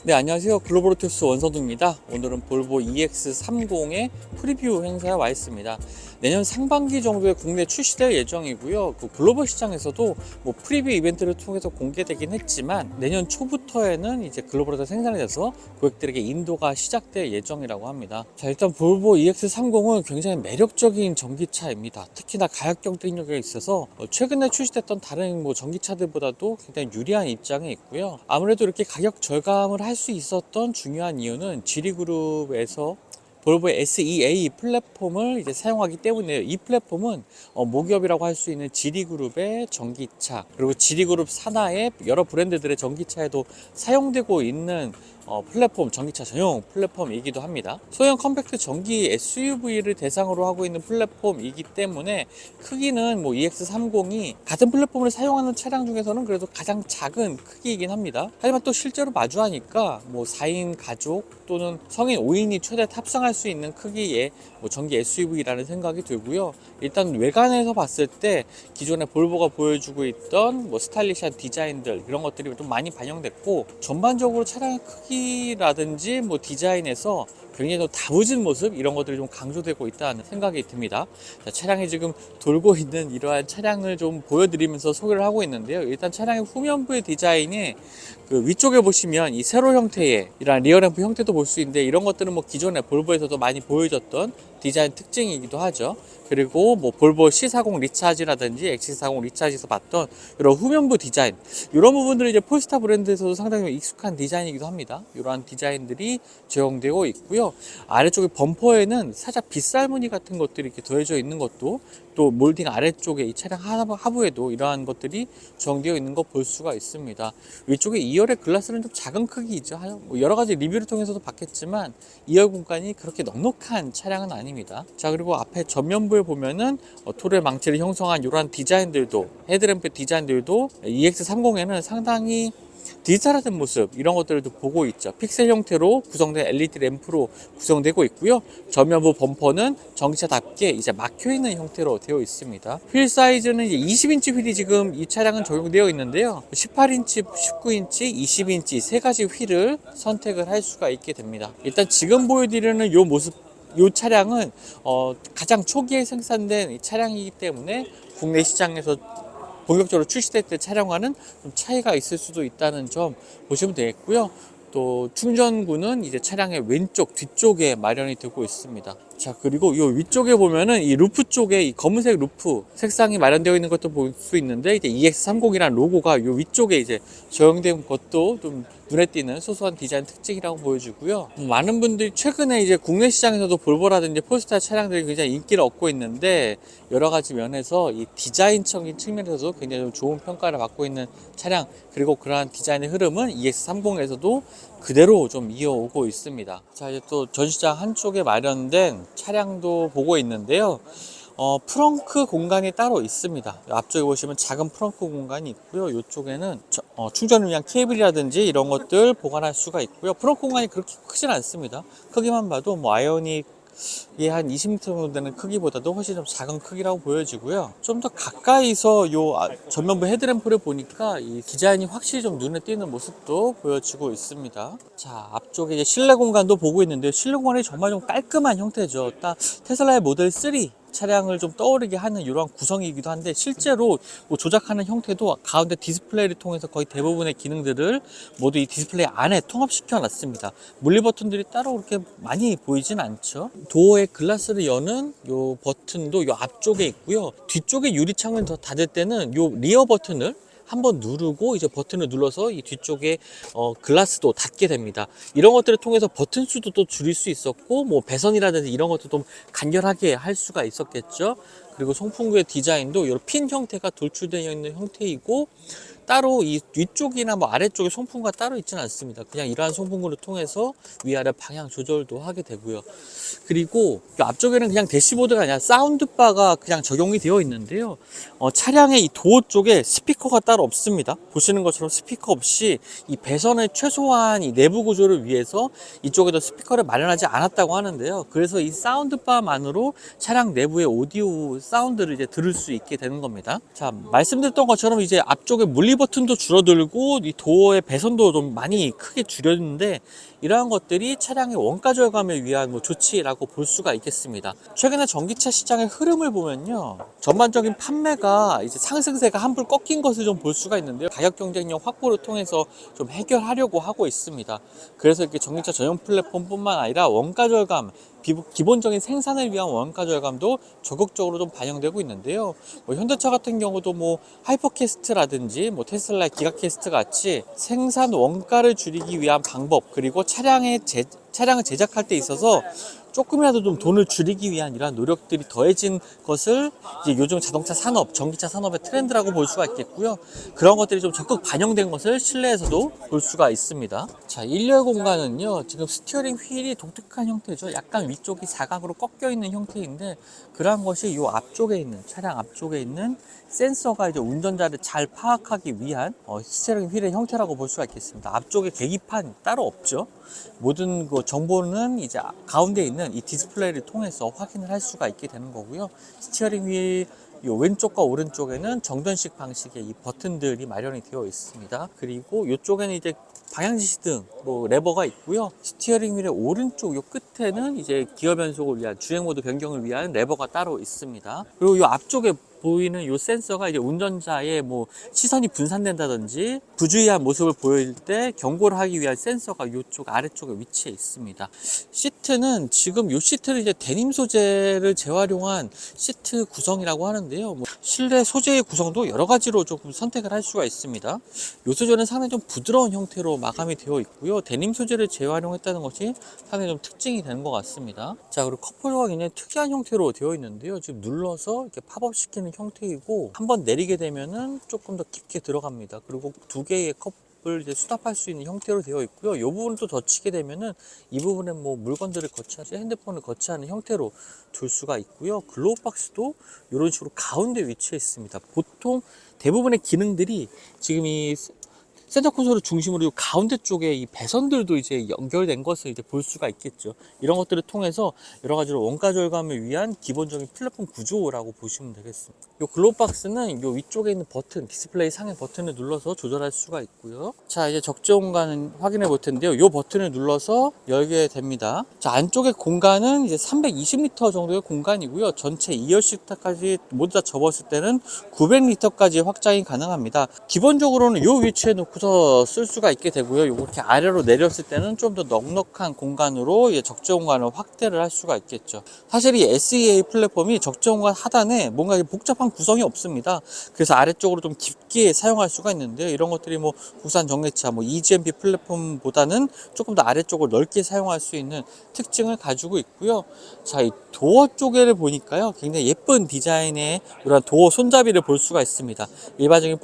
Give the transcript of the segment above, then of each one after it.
네, 안녕하세요. 글로벌오토스 원서두입니다. 오늘은 볼보 EX30의 프리뷰 행사에 와 있습니다. 내년 상반기 정도에 국내 출시될 예정이고요. 그 글로벌 시장에서도 뭐 프리뷰 이벤트를 통해서 공개되긴 했지만 내년 초부터에는 이제 글로벌에서 생산이 돼서 고객들에게 인도가 시작될 예정이라고 합니다. 자, 일단 볼보 EX30은 굉장히 매력적인 전기차입니다. 특히나 가격 경쟁력에 있어서 최근에 출시됐던 다른 전기차들보다도 굉장히 유리한 입장에 있고요. 아무래도 이렇게 가격 절감을 할 수 있었던 중요한 이유는 지리그룹에서 볼보의 SEA 플랫폼을 이제 사용하기 때문이에요. 이 플랫폼은 모기업이라고 할 수 있는 지리그룹의 전기차, 그리고 지리그룹 산하의 여러 브랜드들의 전기차에도 사용되고 있는 플랫폼, 전기차 전용 플랫폼이기도 합니다. 소형 컴팩트 전기 SUV를 대상으로 하고 있는 플랫폼이기 때문에 크기는 EX30이 같은 플랫폼을 사용하는 차량 중에서는 그래도 가장 작은 크기이긴 합니다. 하지만 또 실제로 마주하니까 4인 가족 또는 성인 5인이 최대 탑승할 수 있는 크기의 전기 SUV라는 생각이 들고요. 일단 외관에서 봤을 때 기존의 볼보가 보여주고 있던 스타일리시한 디자인들, 이런 것들이 좀 많이 반영됐고, 전반적으로 차량의 크기라든지 디자인에서 굉장히 좀 다부진 모습, 이런 것들이 좀 강조되고 있다는 생각이 듭니다. 자, 차량이 지금 돌고 있는 이러한 차량을 좀 보여드리면서 소개를 하고 있는데요. 일단 차량의 후면부의 디자인이 그 위쪽에 보시면 이 세로 형태의 이런 리어램프 형태도 볼 수 있는데, 이런 것들은 기존에 볼보에서도 많이 보여줬던 디자인 특징이기도 하죠. 그리고 볼보 C40 리차지라든지 XC40 리차지에서 봤던 이런 후면부 디자인, 이런 부분들이 이제 폴스타 브랜드에서도 상당히 익숙한 디자인이기도 합니다. 이러한 디자인들이 적용되고 있고요. 아래쪽에 범퍼에는 살짝 빗살 무늬 같은 것들이 이렇게 더해져 있는 것도, 또 몰딩 아래쪽에 이 차량 하부에도 이러한 것들이 적용되어 있는 거 볼 수가 있습니다. 위쪽에 2열의 글라스는 좀 작은 크기이죠. 여러 가지 리뷰를 통해서도 봤겠지만 2열 공간이 그렇게 넉넉한 차량은 아닙니다. 자, 그리고 앞에 전면부에 보면은 토르의 망치를 형성한 이러한 디자인들도, 헤드램프 디자인들도 EX30에는 상당히 디지털화된 모습, 이런 것들도 보고 있죠. 픽셀 형태로 구성된 LED 램프로 구성되고 있고요. 전면부 범퍼는 전기차답게 이제 막혀있는 형태로 되어 있습니다. 휠 사이즈는 이제 20인치 휠이 지금 이 차량은 적용되어 있는데요. 18인치, 19인치, 20인치 세 가지 휠을 선택을 할 수가 있게 됩니다. 일단 지금 보여드리는 이 모습, 이 차량은 가장 초기에 생산된 차량이기 때문에 국내 시장에서 본격적으로 출시될 때 차량과는 좀 차이가 있을 수도 있다는 점 보시면 되겠고요. 또 충전구는 이제 차량의 왼쪽 뒤쪽에 마련이 되고 있습니다. 자, 그리고 이 위쪽에 보면은 이 루프 쪽에 이 검은색 루프 색상이 마련되어 있는 것도 볼 수 있는데, 이제 EX30이라는 로고가 이 위쪽에 이제 적용된 것도 좀 눈에 띄는 소소한 디자인 특징이라고 보여주고요. 많은 분들이 최근에 이제 국내 시장에서도 볼보라든지 폴스타 차량들이 굉장히 인기를 얻고 있는데, 여러 가지 면에서 이 디자인적인 측면에서도 굉장히 좀 좋은 평가를 받고 있는 차량, 그리고 그러한 디자인의 흐름은 EX30에서도 그대로 좀 이어오고 있습니다. 자, 이제 또 전시장 한쪽에 마련된 차량도 보고 있는데요. 프렁크 공간이 따로 있습니다. 앞쪽에 보시면 작은 프렁크 공간이 있고요. 이쪽에는 충전을 위한 케이블이라든지 이런 것들 보관할 수가 있고요. 프렁크 공간이 그렇게 크진 않습니다. 크기만 봐도 아이오닉 한 20m 정도 되는 크기보다도 훨씬 좀 작은 크기라고 보여지고요. 좀 더 가까이서 전면부 헤드램프를 보니까 이 디자인이 확실히 좀 눈에 띄는 모습도 보여지고 있습니다. 자, 앞쪽에 이제 실내 공간도 보고 있는데, 실내 공간이 정말 좀 깔끔한 형태죠. 딱 테슬라의 모델 3 차량을 좀 떠오르게 하는 이러한 구성이기도 한데, 실제로 조작하는 형태도 가운데 디스플레이를 통해서 거의 대부분의 기능들을 모두 이 디스플레이 안에 통합시켜 놨습니다. 물리 버튼들이 따로 그렇게 많이 보이진 않죠. 도어의 글라스를 여는 요 버튼도 요 앞쪽에 있고요. 뒤쪽에 유리창을 더 닫을 때는 요 리어 버튼을 한번 누르고 이제 버튼을 눌러서 이 뒤쪽에 글라스도 닫게 됩니다. 이런 것들을 통해서 버튼 수도 또 줄일 수 있었고, 배선이라든지 이런 것도 좀 간결하게 할 수가 있었겠죠. 그리고 송풍구의 디자인도 이런 핀 형태가 돌출되어 있는 형태이고, 따로 이 위쪽이나 아래쪽에 송풍구가 따로 있지는 않습니다. 그냥 이러한 송풍구를 통해서 위아래 방향 조절도 하게 되고요. 그리고 앞쪽에는 그냥 대시보드가 아니라 사운드바가 그냥 적용이 되어 있는데요. 차량의 이 도어 쪽에 스피커가 따로 없습니다. 보시는 것처럼 스피커 없이 이 배선의 최소한 이 내부 구조를 위해서 이쪽에도 스피커를 마련하지 않았다고 하는데요. 그래서 이 사운드바만으로 차량 내부의 오디오 사운드를 이제 들을 수 있게 되는 겁니다. 자, 말씀드렸던 것처럼 이제 앞쪽에 물리 버튼도 줄어들고 이 도어의 배선도 좀 많이 크게 줄였는데, 이러한 것들이 차량의 원가 절감을 위한 조치라고 볼 수가 있겠습니다. 최근에 전기차 시장의 흐름을 보면요, 전반적인 판매가 이제 상승세가 한풀 꺾인 것을 좀 볼 수가 있는데요, 가격 경쟁력 확보를 통해서 좀 해결하려고 하고 있습니다. 그래서 이렇게 전기차 전용 플랫폼뿐만 아니라 원가 절감, 기본적인 생산을 위한 원가 절감도 적극적으로 좀 반영되고 있는데요. 현대차 같은 경우도 하이퍼캐스트라든지 테슬라의 기가캐스트 같이 생산 원가를 줄이기 위한 방법, 그리고 차량을 제작할 때 있어서 조금이라도 좀 돈을 줄이기 위한 이러한 노력들이 더해진 것을 이제 요즘 자동차 산업, 전기차 산업의 트렌드라고 볼 수가 있겠고요. 그런 것들이 좀 적극 반영된 것을 실내에서도 볼 수가 있습니다. 자, 1열 공간은요, 지금 스티어링 휠이 독특한 형태죠. 약간 위쪽이 사각으로 꺾여 있는 형태인데, 그러한 것이 이 앞쪽에 있는, 차량 앞쪽에 있는 센서가 이제 운전자를 잘 파악하기 위한 스티어링 휠의 형태라고 볼 수가 있겠습니다. 앞쪽에 계기판 따로 없죠. 모든 그 정보는 이제 가운데 있는 이 디스플레이를 통해서 확인을 할 수가 있게 되는 거고요. 스티어링 휠 이 왼쪽과 오른쪽에는 정전식 방식의 이 버튼들이 마련이 되어 있습니다. 그리고 이쪽에는 이제 방향지시등 레버가 있고요. 스티어링 휠의 오른쪽 요 끝에는 이제 기어 변속을 위한, 주행 모드 변경을 위한 레버가 따로 있습니다. 그리고 요 앞쪽에 보이는 요 센서가 이제 운전자의 시선이 분산된다든지 부주의한 모습을 보일 때 경고를 하기 위한 센서가 요쪽 아래쪽에 위치해 있습니다. 시트는 지금 요 시트를 이제 데님 소재를 재활용한 시트 구성이라고 하는데요. 실내 소재의 구성도 여러 가지로 조금 선택을 할 수가 있습니다. 요 소재는 상당히 좀 부드러운 형태로 마감이 되어 있고요. 데님 소재를 재활용했다는 것이 상당히 좀 특징이 되는 것 같습니다. 자, 그리고 컵홀더가 굉장히 특이한 형태로 되어 있는데요. 지금 눌러서 이렇게 팝업 시키는 형태이고, 한번 내리게 되면은 조금 더 깊게 들어갑니다. 그리고 두 개의 컵을 이제 수납할 수 있는 형태로 되어 있고요. 이 부분을 또 젖히게 되면은 이 부분에 물건들을 거치하지, 핸드폰을 거치하는 형태로 둘 수가 있고요. 글로우 박스도 이런 식으로 가운데 위치해 있습니다. 보통 대부분의 기능들이 지금 이 센터 콘솔을 중심으로 가운데 쪽에 이 배선들도 이제 연결된 것을 이제 볼 수가 있겠죠. 이런 것들을 통해서 여러 가지로 원가 절감을 위한 기본적인 플랫폼 구조라고 보시면 되겠습니다. 이 글로우 박스는 이 위쪽에 있는 버튼, 디스플레이 상의 버튼을 눌러서 조절할 수가 있고요. 자, 이제 적재 공간을 확인해 볼 텐데요. 이 버튼을 눌러서 열게 됩니다. 자, 안쪽의 공간은 이제 320리터 정도의 공간이고요. 전체 2열 시트까지 모두 다 접었을 때는 900리터까지 확장이 가능합니다. 기본적으로는 이 위치에 놓고서 쓸 수가 있게 되고요. 이렇게 아래로 내렸을 때는 좀 더 넉넉한 공간으로 적재 공간을 확대를 할 수가 있겠죠. 사실 이 SEA 플랫폼이 적재 공간 하단에 뭔가 복잡한 구성이 없습니다. 그래서 아래쪽으로 좀 깊게 사용할 수가 있는데요. 이런 것들이 국산 전기차 EGMP 플랫폼보다는 조금 더 아래쪽으로 넓게 사용할 수 있는 특징을 가지고 있고요. 자, 이 도어 쪽에를 보니까요, 굉장히 예쁜 디자인의 이런 도어 손잡이를 볼 수가 있습니다. 일반적인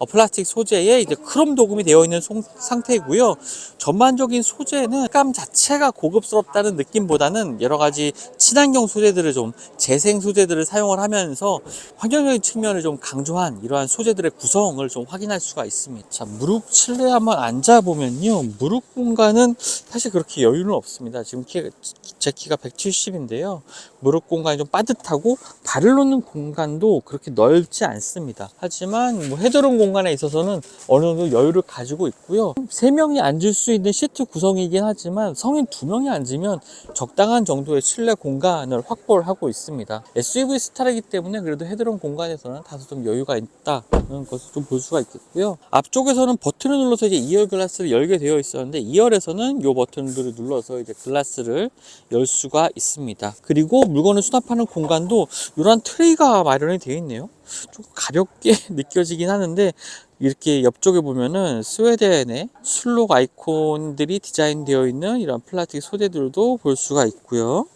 플라스틱 소재에 이제 크롬 도금이 되어 있는 상태이고요. 전반적인 소재는 색감 자체가 고급스럽다는 느낌보다는 여러 가지 친환경 소재들을 재생 소재들을 사용을 하면서 환경적인 측면을 강조한 이러한 소재들의 구성을 확인할 수가 있습니다. 자, 무릎 실내에 한번 앉아보면요, 무릎 공간은 사실 그렇게 여유는 없습니다. 지금 제 키가 170인데요. 무릎 공간이 좀 빠듯하고 발을 놓는 공간도 그렇게 넓지 않습니다. 하지만 헤드룸 공간에 있어서는 어느 정도 여유를 가지고 있고요. 3명이 앉을 수 있는 시트 구성이긴 하지만 성인 2명이 앉으면 적당한 정도의 실내 공간을 확보를 하고 있습니다. SUV 스타일이기 때문에 그래도 헤드룸 공간에서는 다소 좀 여유가 있다는 것을 좀 볼 수가 있겠고요. 앞쪽에서는 버튼을 눌러서 이제 2열 글라스를 열게 되어 있었는데, 2열에서는 이 버튼들을 눌러서 이제 글라스를 열 수가 있습니다. 그리고 물건을 수납하는 공간도 이러한 트레이가 마련이 되어 있네요. 조금 가볍게 느껴지긴 하는데, 이렇게 옆쪽에 보면은 스웨덴의 술록 아이콘들이 디자인되어 있는 이런 플라스틱 소재들도 볼 수가 있고요.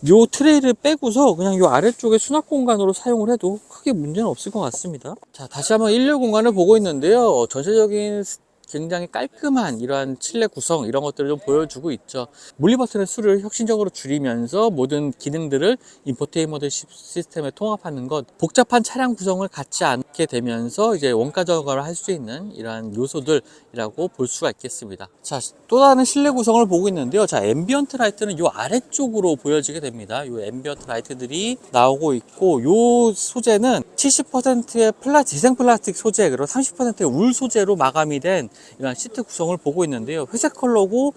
요 트레이를 빼고서 그냥 요 아래쪽에 수납 공간으로 사용을 해도 크게 문제는 없을 것 같습니다. 자, 다시 한번 1열 공간을 보고 있는데요. 전체적인 굉장히 깔끔한 이러한 실내 구성 이런 것들을 좀 보여주고 있죠. 물리 버튼의 수를 혁신적으로 줄이면서 모든 기능들을 인포테인먼트 시스템에 통합하는 것, 복잡한 차량 구성을 갖지 않게 되면서 이제 원가 절감을 할 수 있는 이러한 요소들이라고 볼 수가 있겠습니다. 자, 또 다른 실내 구성을 보고 있는데요. 자, 앰비언트 라이트는 요 아래쪽으로 보여지게 됩니다. 요 앰비언트 라이트들이 나오고 있고, 요 소재는 70%의 재생 플라스틱 소재, 그리고 30%의 울 소재로 마감이 된 이런 시트 구성을 보고 있는데요. 회색 컬러고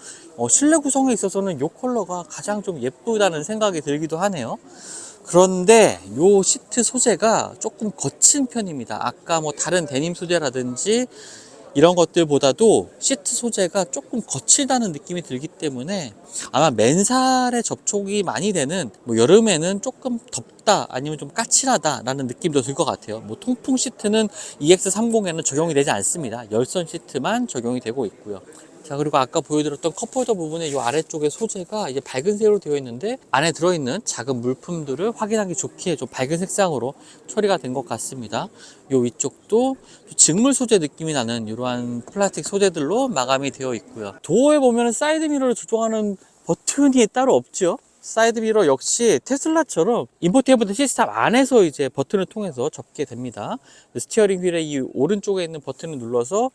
실내 구성에 있어서는 이 컬러가 가장 좀 예쁘다는 생각이 들기도 하네요. 그런데 이 시트 소재가 조금 거친 편입니다. 아까 뭐 다른 데님 소재라든지 이런 것들보다도 시트 소재가 조금 거칠다는 느낌이 들기 때문에 아마 맨살에 접촉이 많이 되는 뭐 여름에는 조금 덥다 아니면 좀 까칠하다 라는 느낌도 들 것 같아요. 뭐 통풍 시트는 EX30에는 적용이 되지 않습니다. 열선 시트만 적용이 되고 있고요. 자, 그리고 아까 보여드렸던 컵홀더 부분에 이 아래쪽에 소재가 이제 밝은 색으로 되어 있는데 안에 들어있는 작은 물품들을 확인하기 좋게 좀 밝은 색상으로 처리가 된 것 같습니다. 이 위쪽도 직물 소재 느낌이 나는 이러한 플라스틱 소재들로 마감이 되어 있고요. 도어에 보면 사이드 미러를 조정하는 버튼이 따로 없죠. 사이드 미러 역시 테슬라처럼 인포테인먼트 시스템 안에서 이제 버튼을 통해서 접게 됩니다. 스티어링 휠의 이 오른쪽에 있는 버튼을 눌러서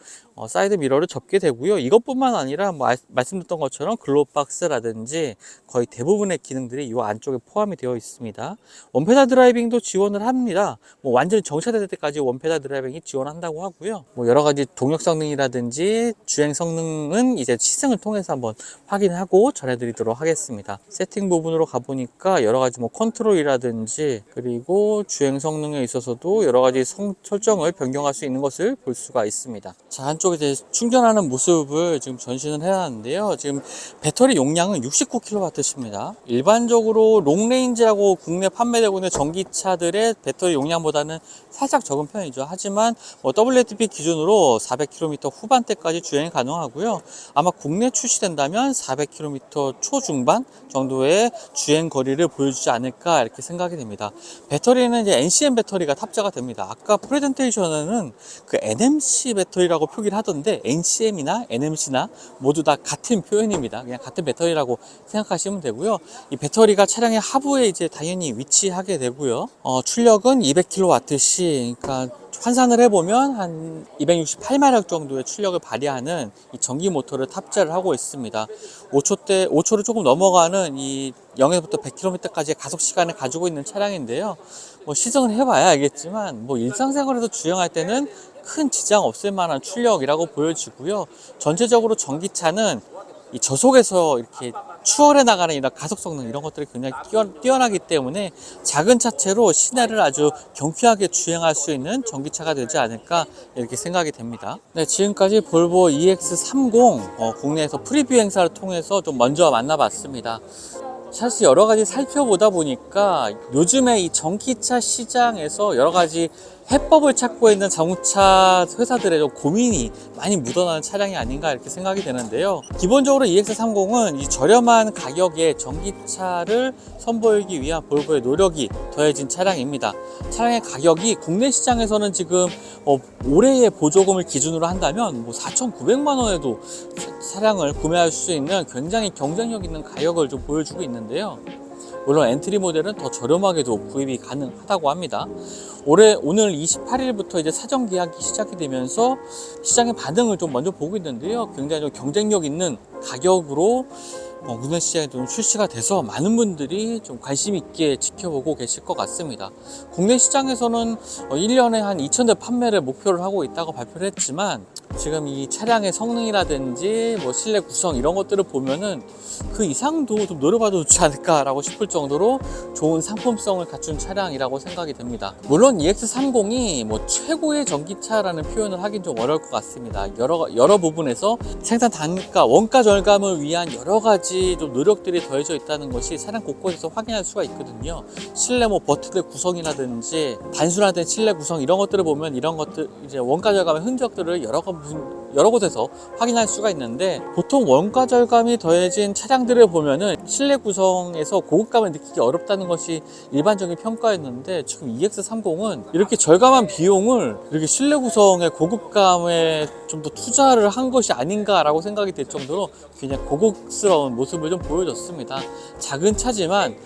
사이드 미러를 접게 되고요. 이것뿐만 아니라 말씀드렸던 것처럼 글로박스라든지 거의 대부분의 기능들이 이 안쪽에 포함이 되어 있습니다. 원페달 드라이빙도 지원을 합니다. 뭐 완전히 정차될 때까지 원페달 드라이빙이 지원한다고 하고요. 뭐 여러 가지 동력 성능이라든지 주행 성능은 이제 시승을 통해서 한번 확인하고 전해드리도록 하겠습니다. 세팅 부분으로 가보니까 여러 가지 뭐 컨트롤이라든지 그리고 주행 성능에 있어서도 여러 가지 설정을 변경할 수 있는 것을 볼 수가 있습니다. 자, 한쪽에 이제 충전하는 모습을 지금 전신을 해놨는데요. 지금 배터리 용량은 69kWh입니다. 일반적으로 롱레인지라고 국내 판매되고 있는 전기차들의 배터리 용량보다는 살짝 적은 편이죠. 하지만 뭐 WLTP 기준으로 400km 후반대까지 주행이 가능하고요. 아마 국내 출시된다면 400km 초중반 정도의 주행 거리를 보여주지 않을까 이렇게 생각이 됩니다. 배터리는 이제 NCM 배터리가 탑재가 됩니다. 아까 프레젠테이션에는 그 NMC 배터리라고 표기를 하던데 NCM이나 NMC나 모두 다 같은 표현입니다. 그냥 같은 배터리라고 생각하시면 되고요. 이 배터리가 차량의 하부에 이제 당연히 위치하게 되고요. 출력은 200kWh, 그러니까 환산을 해보면 한 268마력 정도의 출력을 발휘하는 이 전기 모터를 탑재를 하고 있습니다. 5초를 조금 넘어가는 이 0에서부터 100km까지의 가속 시간을 가지고 있는 차량인데요. 뭐 시승을 해봐야 알겠지만 뭐 일상생활에서 주행할 때는 큰 지장 없을 만한 출력이라고 보여지고요. 전체적으로 전기차는 이 저속에서 이렇게 추월해 나가는 이런 가속 성능 이런 것들이 굉장히 뛰어나기 때문에 작은 차체로 시내를 아주 경쾌하게 주행할 수 있는 전기차가 되지 않을까 이렇게 생각이 됩니다. 네, 지금까지 볼보 EX30 국내에서 프리뷰 행사를 통해서 좀 먼저 만나봤습니다. 사실 여러 가지 살펴보다 보니까 요즘에 이 전기차 시장에서 여러 가지 해법을 찾고 있는 자동차 회사들의 좀 고민이 많이 묻어나는 차량이 아닌가 이렇게 생각이 되는데요. 기본적으로 EX30은 이 저렴한 가격에 전기차를 선보이기 위한 볼보의 노력이 더해진 차량입니다. 차량의 가격이 국내 시장에서는 지금 올해의 보조금을 기준으로 한다면 4,900만 원에도 차량을 구매할 수 있는 굉장히 경쟁력 있는 가격을 좀 보여주고 있는데요. 물론 엔트리 모델은 더 저렴하게도 구입이 가능하다고 합니다. 오늘 28일부터 이제 사전 계약이 시작이 되면서 시장의 반응을 좀 먼저 보고 있는데요. 굉장히 좀 경쟁력 있는 가격으로 국내 시장에 좀 출시가 돼서 많은 분들이 좀 관심 있게 지켜보고 계실 것 같습니다. 국내 시장에서는 1년에 한 2,000대 판매를 목표를 하고 있다고 발표를 했지만 지금 이 차량의 성능이라든지 뭐 실내 구성 이런 것들을 보면은 그 이상도 좀 노려봐도 좋지 않을까라고 싶을 정도로 좋은 상품성을 갖춘 차량이라고 생각이 됩니다. 물론 EX30이 뭐 최고의 전기차라는 표현을 하긴 좀 어려울 것 같습니다. 여러 부분에서 생산 단가, 원가 절감을 위한 여러 가지 좀 노력들이 더해져 있다는 것이 차량 곳곳에서 확인할 수가 있거든요. 실내 뭐 버튼의 구성이라든지 단순화된 실내 구성 이런 것들을 보면 이런 것들 이제 원가 절감의 흔적들을 여러 곳에서 확인할 수가 있는데, 보통 원가 절감이 더해진 차량들을 보면은 실내 구성에서 고급감을 느끼기 어렵다는 것이 일반적인 평가였는데, 지금 EX30은 이렇게 절감한 비용을 이렇게 실내 구성의 고급감에 좀 더 투자를 한 것이 아닌가라고 생각이 될 정도로 그냥 고급스러운 모습을 좀 보여줬습니다. 작은 차지만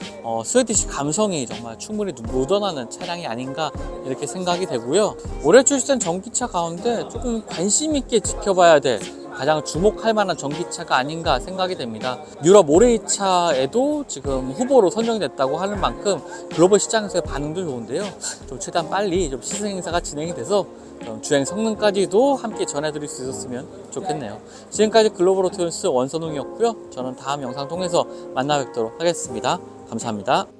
스웨디시 감성이 정말 충분히 묻어나는 차량이 아닌가 이렇게 생각이 되고요. 올해 출시된 전기차 가운데 조금 관심 있게 지켜봐야 될, 가장 주목할 만한 전기차가 아닌가 생각이 됩니다. 유럽 올해차에도 지금 후보로 선정이 됐다고 하는 만큼 글로벌 시장에서의 반응도 좋은데요. 좀 최대한 빨리 좀 시승 행사가 진행이 돼서 주행 성능까지도 함께 전해드릴 수 있었으면 좋겠네요. 지금까지 글로벌 오토뉴스 원선웅이었고요. 저는 다음 영상 통해서 만나 뵙도록 하겠습니다. 감사합니다.